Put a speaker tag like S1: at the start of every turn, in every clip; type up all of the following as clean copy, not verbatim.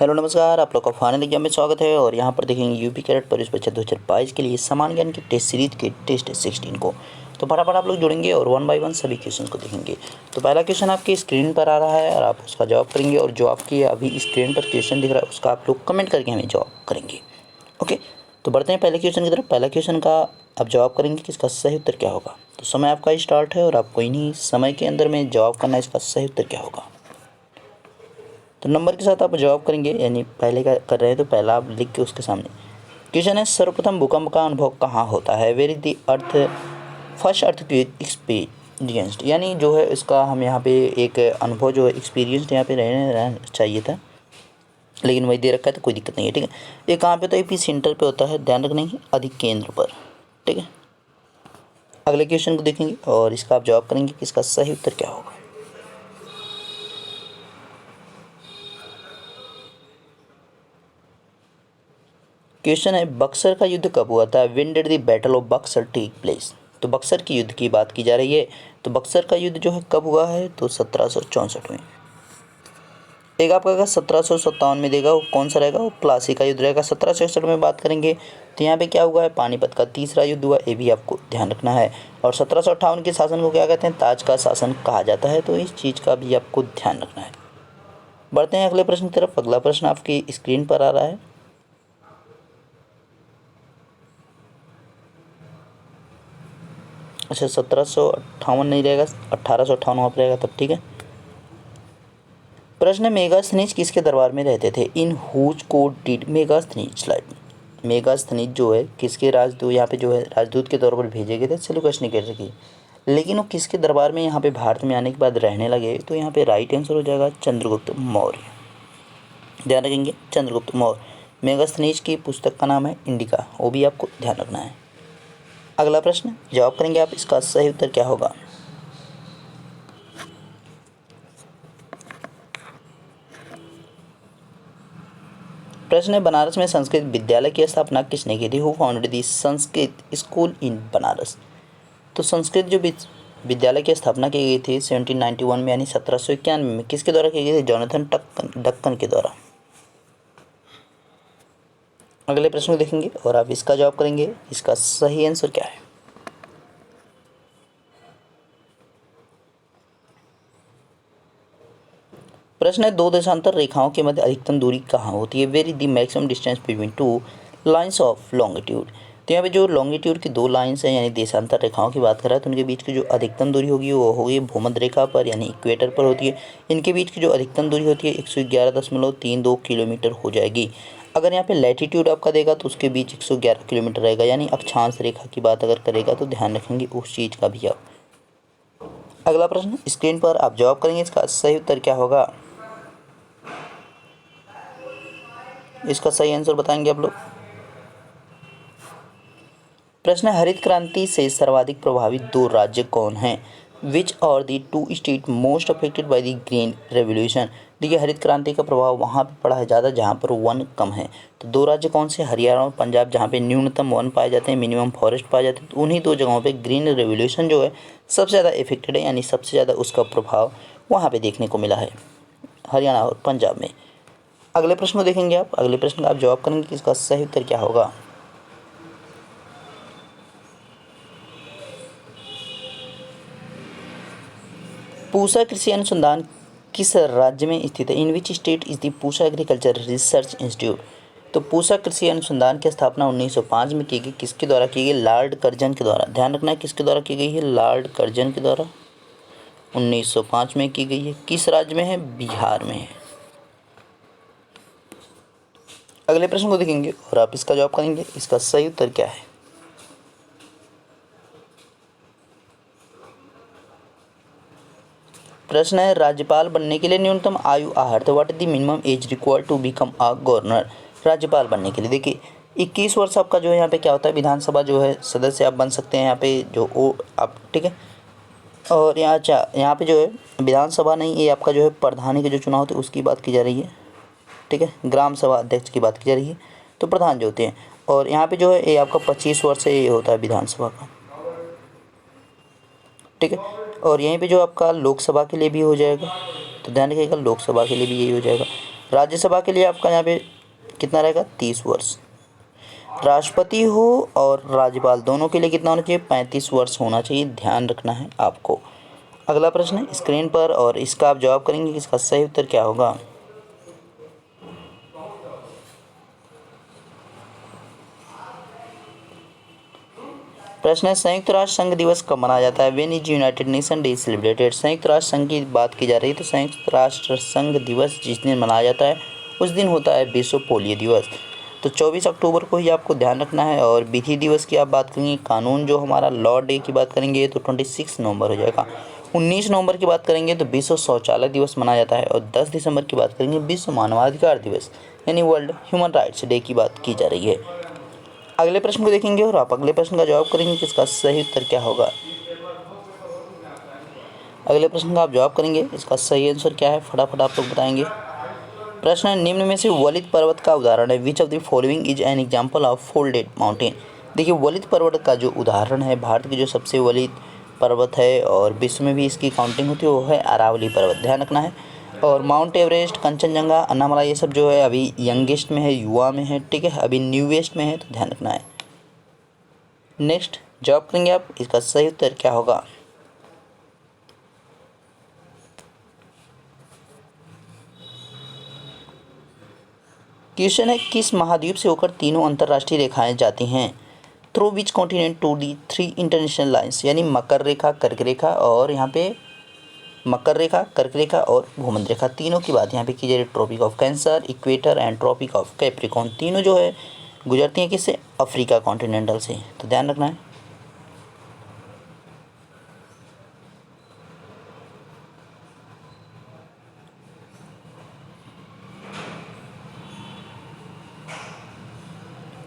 S1: Hello नमस्कार, आप लोग का फाइनल एग्जाम में स्वागत है। और यहाँ पर देखेंगे यूपी कैडेट पुलिस परीक्षा 2022 के लिए सामान्य ज्ञान की टेस्ट सीरीज के टेस्ट 16 को। तो फटाफट आप लोग जुड़ेंगे और वन बाय वन सभी क्वेश्चन को देखेंगे। तो पहला क्वेश्चन आपकी स्क्रीन पर आ रहा है और आप उसका जवाब करेंगे, और जो आपकी अभी स्क्रीन पर क्वेश्चन दिख रहा है उसका आप लोग कमेंट करके हमें जवाब करेंगे। ओके, तो बढ़ते हैं पहले क्वेश्चन की तरफ। पहला क्वेश्चन का आप जवाब करेंगे कि इसका सही उत्तर क्या होगा। तो समय आपका स्टार्ट है और आपको इन्हीं समय के अंदर में जवाब करना है इसका सही उत्तर क्या होगा। तो नंबर के साथ आप जवाब करेंगे, यानी पहले का कर रहे हैं तो पहला आप लिख के उसके सामने। क्वेश्चन है, सर्वप्रथम भूकंप का अनुभव कहाँ होता है। Where is the earth first earthquake experienced, यानी जो है इसका हम यहाँ पे एक अनुभव जो है एक्सपीरियंस्ड यहाँ पे रहना चाहिए था, लेकिन वही दे रखा है तो कोई दिक्कत नहीं है। ठीक है, ये कहाँ पे, तो एपी सेंटर पे होता है, ध्यान रखना है, अधिक केंद्र पर। ठीक है, अगले क्वेश्चन को देखेंगे और इसका आप जवाब करेंगे कि इसका सही उत्तर क्या होगा। क्वेश्चन है, बक्सर का युद्ध कब हुआ था। When did the battle of Buxar take place. तो बक्सर की युद्ध की बात की जा रही है। तो बक्सर का युद्ध जो है कब हुआ है, तो 1764 में। एक आपका 1757 में देगा, वो कौन सा रहेगा, वो प्लासी का युद्ध रहेगा। 1766 में बात करेंगे तो यहाँ पे क्या हुआ है, पानीपत का तीसरा युद्ध हुआ, ये भी आपको ध्यान रखना है। और 1758 के शासन को क्या कहते हैं, ताज का शासन कहा जाता है, तो इस चीज़ का भी आपको ध्यान रखना है। बढ़ते हैं अगले प्रश्न की तरफ। अगला प्रश्न आपकी स्क्रीन पर आ रहा है। अच्छा, 1758 नहीं रहेगा, 1858 वहाँ पर रहेगा, तब ठीक है। प्रश्न है, मेगास्थनीज किसके दरबार में रहते थे। In whose court did Megasthenes live. Megasthenes जो है किसके राजदूत, यहाँ पे जो है राजदूत के तौर पर भेजे गए थे सेल्यूकस निकेटर की, लेकिन वो किसके दरबार में यहाँ पे भारत में आने के बाद रहने लगे। तो यहाँ पे राइट आंसर हो जाएगा चंद्रगुप्त मौर्य। ध्यान रखेंगे, चंद्रगुप्त मौर्य। मेगास्थनीज की पुस्तक का नाम है इंडिका, वो भी आपको ध्यान रखना है। अगला प्रश्न जवाब करेंगे आप, इसका सही उत्तर क्या होगा। प्रश्न है, बनारस में संस्कृत विद्यालय की स्थापना किसने की थी। Who founded the Sanskrit school इन बनारस। तो संस्कृत जो विद्यालय की स्थापना की गई थी 1791 में, यानी 1791 में, किसके द्वारा की गई थी, जोनाथन डक्कन के द्वारा। अगले प्रश्न को देखेंगे और आप इसका जवाब करेंगे, इसका सही आंसर क्या है। प्रश्न है, दो देशांतर रेखाओं के मध्य अधिकतम दूरी कहाँ होती है। Where is the maximum distance between two lines of longitude. तो यहाँ पे जो लॉन्गिट्यूड की दो लाइंस हैं, यानी देशांतर रेखाओं की बात कर रहा है, तो उनके बीच की जो अधिकतम दूरी होगी वो होगी भूमध्य रेखा पर, यानी इक्वेटर पर होती है। इनके बीच की जो अधिकतम दूरी होती है 111.32 किलोमीटर हो जाएगी। अगर यहाँ पे लैटिट्यूड आपका देगा तो उसके बीच 111 किलोमीटर रहेगा, यानी अक्षांश रेखा की बात अगर करेगा तो ध्यान रखेंगे उस चीज़ का भी आप। अगला प्रश्न स्क्रीन पर आप जवाब करेंगे, इसका सही उत्तर क्या होगा। इसका सही आंसर बताएंगे आप लोग। प्रश्न है, हरित क्रांति से सर्वाधिक प्रभावित दो राज्य कौन हैं। Which are the two state most affected by the green revolution. देखिए, हरित क्रांति का प्रभाव वहाँ पे पड़ा है ज़्यादा जहाँ पर वन कम है। तो दो राज्य कौन से, हरियाणा और पंजाब, जहाँ पे न्यूनतम वन पाए जाते हैं, मिनिमम फॉरेस्ट पाए जाते हैं। तो उन्हीं दो जगहों पे ग्रीन रेवोल्यूशन जो है सबसे ज़्यादा इफेक्टेड है, यानी सबसे ज़्यादा उसका प्रभाव वहाँ पर देखने को मिला है, हरियाणा और पंजाब में। अगले प्रश्न को देखेंगे आप। अगले प्रश्न का आप जवाब करेंगे कि इसका सही उत्तर क्या होगा। पूसा कृषि अनुसंधान किस राज्य में स्थित है। In which state is the Pusa agriculture research institute. तो पूसा कृषि अनुसंधान की स्थापना 1905 में की गई, किसके द्वारा की गई, लॉर्ड कर्जन के द्वारा। ध्यान रखना है किसके द्वारा की गई है, लॉर्ड कर्जन के द्वारा 1905 में की गई है। किस राज्य में है, बिहार में है। अगले प्रश्न को देखेंगे और आप इसका जवाब करेंगे, इसका सही उत्तर क्या है। प्रश्न है, राज्यपाल बनने के लिए न्यूनतम आयु आहर्त। What is the minimum age required to become a governor. राज्यपाल बनने के लिए देखिए 21 वर्ष आपका जो है यहाँ पे क्या होता है, विधानसभा जो है सदस्य आप बन सकते हैं यहाँ पे जो वो आप, ठीक है। और यहाँ पे जो है विधानसभा नहीं, ये आपका जो है प्रधानी के जो चुनाव होते हैं उसकी बात की जा रही है, ठीक है। ग्राम सभा अध्यक्ष की बात की जा रही है, तो प्रधान जो होते हैं। और यहाँ पे जो है ये आपका 25 वर्ष से ये होता है विधानसभा का, ठीक है। और यहीं पे जो आपका लोकसभा के लिए भी हो जाएगा, तो ध्यान रखिएगा लोकसभा के लिए भी यही हो जाएगा। राज्यसभा के लिए आपका यहाँ पे कितना रहेगा, 30 वर्ष। राष्ट्रपति हो और राज्यपाल दोनों के लिए कितना होना चाहिए, 35 वर्ष होना चाहिए, ध्यान रखना है आपको। अगला प्रश्न है स्क्रीन पर और इसका आप जवाब करेंगे कि इसका सही उत्तर क्या होगा। प्रश्न है संयुक्त राष्ट्र संघ दिवस कब मनाया जाता है, when is United nation day celebrated. संयुक्त राष्ट्र संघ की बात की जा रही है तो संयुक्त राष्ट्र संघ दिवस जिस दिन मनाया जाता है उस दिन होता है विश्व पोलियो दिवस। तो 24 अक्टूबर को ही आपको ध्यान रखना है। और विधि दिवस की आप बात करेंगे, कानून जो हमारा लॉ डे की बात करेंगे तो 26 नवंबर हो जाएगा। 19 नवंबर की बात करेंगे तो विश्व शौचालय दिवस मनाया जाता है। और 10 दिसंबर की बात करेंगे विश्व मानवाधिकार दिवस यानी वर्ल्ड ह्यूमन राइट्स डे की बात की जा रही है। अगले प्रश्न को देखेंगे और आप अगले प्रश्न का जवाब करेंगे कि इसका सही उत्तर क्या होगा। अगले प्रश्न का आप जवाब करेंगे, इसका सही आंसर क्या है फटाफट आप लोग बताएंगे। प्रश्न है निम्न में से वलित पर्वत का उदाहरण है, which of the following is an example of folded mountain. देखिए वलित पर्वत का जो उदाहरण है, भारत की जो सबसे वलित पर्वत है और विश्व में भी इसकी काउंटिंग होती है वो है अरावली पर्वत, ध्यान रखना है। और माउंट एवरेस्ट, कंचनजंगा, अन्नामला ये सब जो है अभी यंगेस्ट में है, युवा में है, ठीक है, अभी न्यूएस्ट में है, तो ध्यान रखना है। नेक्स्ट जवाब करेंगे आप, इसका सही उत्तर क्या होगा। क्वेश्चन है किस महाद्वीप से होकर तीनों अंतरराष्ट्रीय रेखाएं जाती हैं, through which continent to the 3 international lines, यानी मकर रेखा, कर्क रेखा और यहाँ पे मकर रेखा, कर्क रेखा और भूमध्य रेखा, तीनों की बात यहाँ पे की जा रही है। Tropic of cancer, equator and tropic of capricorn, तीनों जो है गुजरती हैं किससे, अफ्रीका कॉन्टिनेंटल से, तो ध्यान रखना है।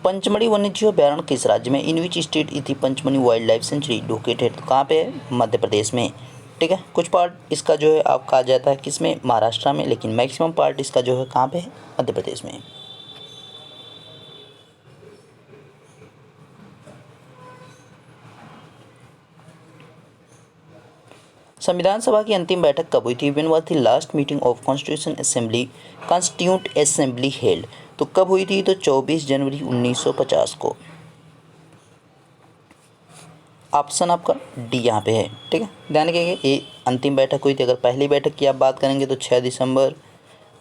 S1: पंचमढ़ी वन्यजीव अभयारण्य किस राज्य में, in which state is the Pachmarhi wildlife sanctuary located, तो कहाँ पे है, मध्य प्रदेश में, ठीक है। कुछ पार्ट इसका जो है आपका आ जाता है किसमें, महाराष्ट्र में, लेकिन मैक्सिमम पार्ट इसका जो है कहाँ पे है, मध्य प्रदेश में। संविधान सभा की अंतिम बैठक कब हुई थी, when was the last meeting of constituent assembly held, तो कब हुई थी, तो 24 जनवरी 1950 को। ऑप्शन आपका डी यहाँ पे है, ठीक है, ध्यान रखिएगा ये अंतिम बैठक हुई थी। अगर पहली बैठक की आप बात करेंगे तो 6 दिसंबर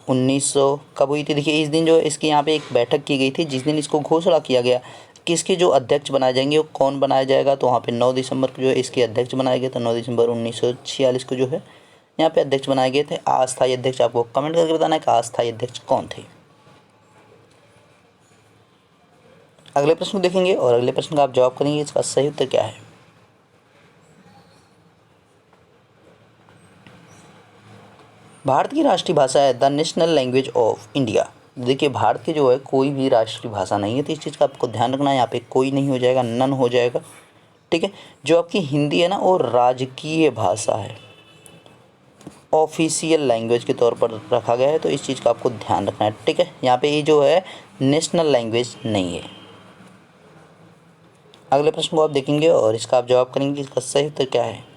S1: 1900 कब हुई थी, देखिए इस दिन जो है इसकी यहाँ पे एक बैठक की गई थी जिस दिन इसको घोषणा किया गया कि इसके जो अध्यक्ष बनाए जाएंगे वो कौन बनाया जाएगा, तो वहाँ पे 9 दिसंबर को जो है इसके अध्यक्ष बनाए गए थे। 9 दिसंबर 1946 को जो है यहाँ पे अध्यक्ष बनाए गए थे। अस्थायी अध्यक्ष आपको कमेंट करके बताना है कि अस्थायी अध्यक्ष कौन थे। अगले प्रश्न को देखेंगे और अगले प्रश्न का आप जवाब करेंगे, इसका सही उत्तर क्या है। भारत की राष्ट्रीय भाषा है the national language of India. देखिए भारत की जो है कोई भी राष्ट्रीय भाषा नहीं है, तो इस चीज़ का आपको ध्यान रखना है। यहाँ पे कोई नहीं हो जाएगा, नन हो जाएगा, ठीक है। जो आपकी हिंदी है ना वो राजकीय भाषा है, ऑफिशियल लैंग्वेज के तौर पर रखा गया है, तो इस चीज़ का आपको ध्यान रखना है, ठीक है। यहाँ पे ये जो है नेशनल लैंग्वेज नहीं है। अगले प्रश्न को आप देखेंगे और इसका आप जवाब करेंगे, इसका सही उत्तर क्या है।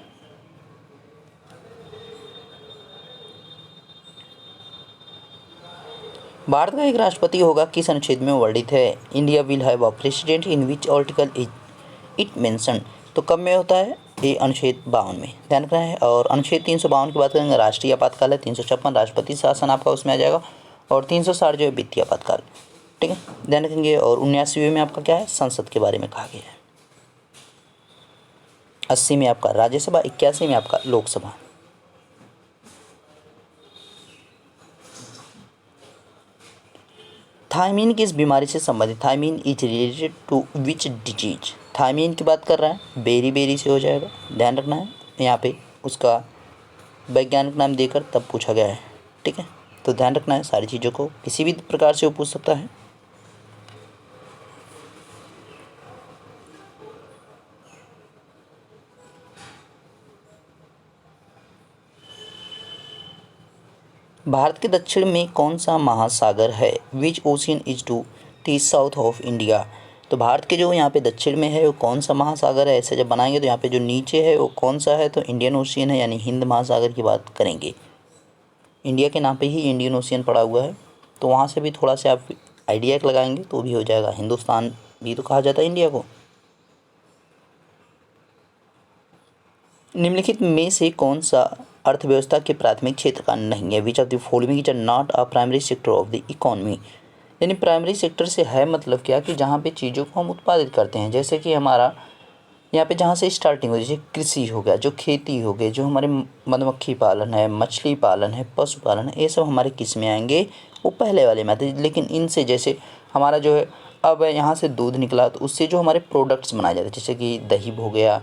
S1: भारत का एक राष्ट्रपति होगा किस अनुच्छेद में वर्णित है, India will have a president in which article is it mention, तो कब में होता है ये अनुच्छेद 52 में, ध्यान रखना है। और अनुच्छेद 352 की बात करेंगे राष्ट्रीय आपातकाल है, 356 राष्ट्रपति शासन आपका उसमें आ जाएगा और 360 जो है वित्तीय आपातकाल, ठीक है, ध्यान रखेंगे। और 79वें में आपका क्या है, संसद के बारे में कहा गया है। 80 में आपका राज्यसभा, 81 में आपका लोकसभा। थायमीन किस बीमारी से संबंधित, thiamine is related to which disease, thiamine की बात कर रहा है, बेरी से हो जाएगा, ध्यान रखना है। यहाँ पे उसका वैज्ञानिक नाम देकर तब पूछा गया है, ठीक है, तो ध्यान रखना है सारी चीज़ों को, किसी भी प्रकार से वो पूछ सकता है। भारत के दक्षिण में कौन सा महासागर है, which ocean is to the south of India, तो भारत के जो यहाँ पे दक्षिण में है वो कौन सा महासागर है। ऐसे जब बनाएंगे तो यहाँ पे जो नीचे है वो कौन सा है, तो इंडियन ओशियन है, यानी हिंद महासागर की बात करेंगे। इंडिया के नाम पे ही इंडियन ओशियन पड़ा हुआ है, तो वहाँ से भी थोड़ा सा आप आइडिया लगाएंगे तो भी हो जाएगा। हिंदुस्तान भी तो कहा जाता है इंडिया को। निम्नलिखित में से कौन सा अर्थव्यवस्था के प्राथमिक क्षेत्र का नहीं है? Which of the following is not a primary sector of the economy. यानी प्राइमरी सेक्टर से है मतलब क्या कि जहाँ पे चीज़ों को हम उत्पादित करते हैं, जैसे कि हमारा यहाँ पे जहाँ से स्टार्टिंग हो, जैसे कृषि हो गया, जो खेती हो गई, जो हमारे मधुमक्खी पालन है, मछली पालन है, पशुपालन है, ये सब हमारे किस में आएंगे? वो पहले वाले में आते हैं। लेकिन इनसे जैसे हमारा जो है अब यहाँ से दूध निकला तो उससे जो हमारे प्रोडक्ट्स बनाए जाते हैं, जैसे कि दही हो गया,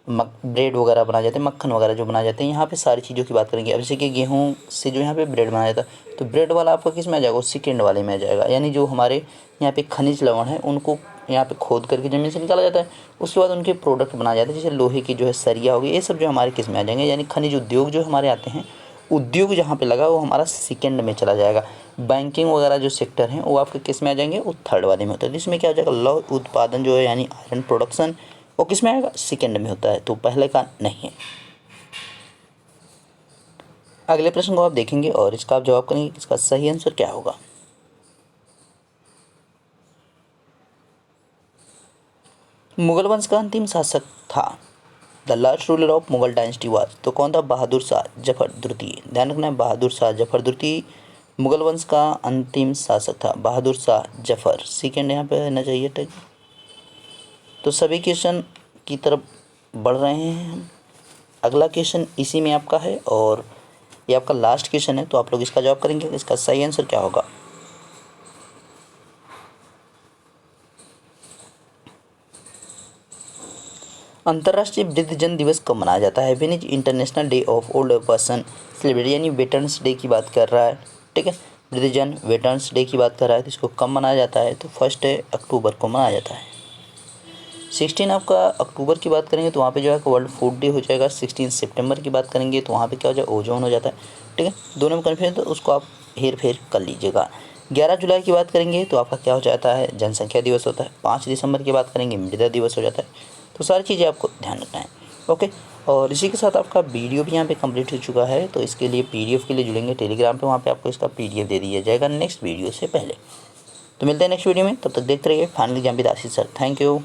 S1: ब्रेड वगैरह बनाए जाते हैं, मक्खन वगैरह जो बनाए जाते हैं, यहाँ पे सारी चीज़ों की बात करेंगे। अब जैसे कि गेहूँ से जो यहाँ पे ब्रेड बनाया जाता है, तो ब्रेड वाला आपका किस में आ जाएगा? सेकेंड वाले में आ जाएगा। यानी जो हमारे यहाँ पे खनिज लवण है उनको यहाँ पे खोद करके ज़मीन से निकाला जाता है, उसके बाद उनके प्रोडक्ट बनाए जाते हैं, जैसे लोहे की जो है सरिया हो गई, ये सब जो हमारे किस में आ जाएंगे? यानी खनिज उद्योग जो हमारे आते हैं, उद्योग जहाँ पे लगा वो हमारा सेकेंड में चला जाएगा। बैंकिंग वगैरह जो सेक्टर हैं वो आपके किस में आ जाएंगे? वो थर्ड वाले में होता है। इसमें क्या हो जाएगा? लौह उत्पादन जो है यानी आयरन प्रोडक्शन, वो किस में आएगा? सेकेंड में होता है, तो पहले का नहीं है। अगले प्रश्न को आप देखेंगे और इसका आप जवाब करेंगे, इसका सही आंसर क्या होगा। मुगल वंश का अंतिम शासक था, the last ruler of Mughal dynasty was, तो कौन था? बहादुर शाह जफर द्वितीय। ध्यान रखना है, बहादुर शाह जफर द्वितीय मुगल वंश का अंतिम शासक था, बहादुर शाह जफर। सेकेंड यहाँ पे रहना चाहिए, ठीक। तो सभी क्वेश्चन की तरफ बढ़ रहे हैं हम। अगला क्वेश्चन इसी में आपका है और ये आपका लास्ट क्वेश्चन है, तो आप लोग इसका जवाब करेंगे, इसका सही आंसर क्या होगा। अंतर्राष्ट्रीय वृद्धजन दिवस कब मनाया जाता है? When is international day of old person celebrate, यानी वेटरन्स डे की बात कर रहा है, ठीक है। वृद्धजन वेटरन्स डे की बात कर रहा है, तो इसको कब मनाया जाता है? तो 1 अक्टूबर को मनाया जाता है। 16 आपका अक्टूबर की बात करेंगे तो वहाँ पे जो है वर्ल्ड फूड डे हो जाएगा। 16 सितंबर की बात करेंगे तो वहाँ पे क्या हो जाएगा? ओजोन हो जाता है, ठीक है। दोनों में कन्फ्यूजन तो उसको आप हेर फेर कर लीजिएगा। 11 जुलाई की बात करेंगे तो आपका क्या हो जाता है? जनसंख्या दिवस होता है। 5 दिसंबर की बात करेंगे मृदा दिवस हो जाता है। तो सारी चीज़ें आपको ध्यान रखना है, ओके। और इसी के साथ आपका वीडियो भी यहाँ पे कंप्लीट हो चुका है, तो इसके लिए PDF के लिए जुड़ेंगे टेलीग्राम पे, वहाँ पे आपको इसका PDF दे दिया जाएगा नेक्स्ट वीडियो से पहले। तो मिलते हैं नेक्स्ट वीडियो में, तब तक देखते रहिए final exam with Ashish sir. Thank you.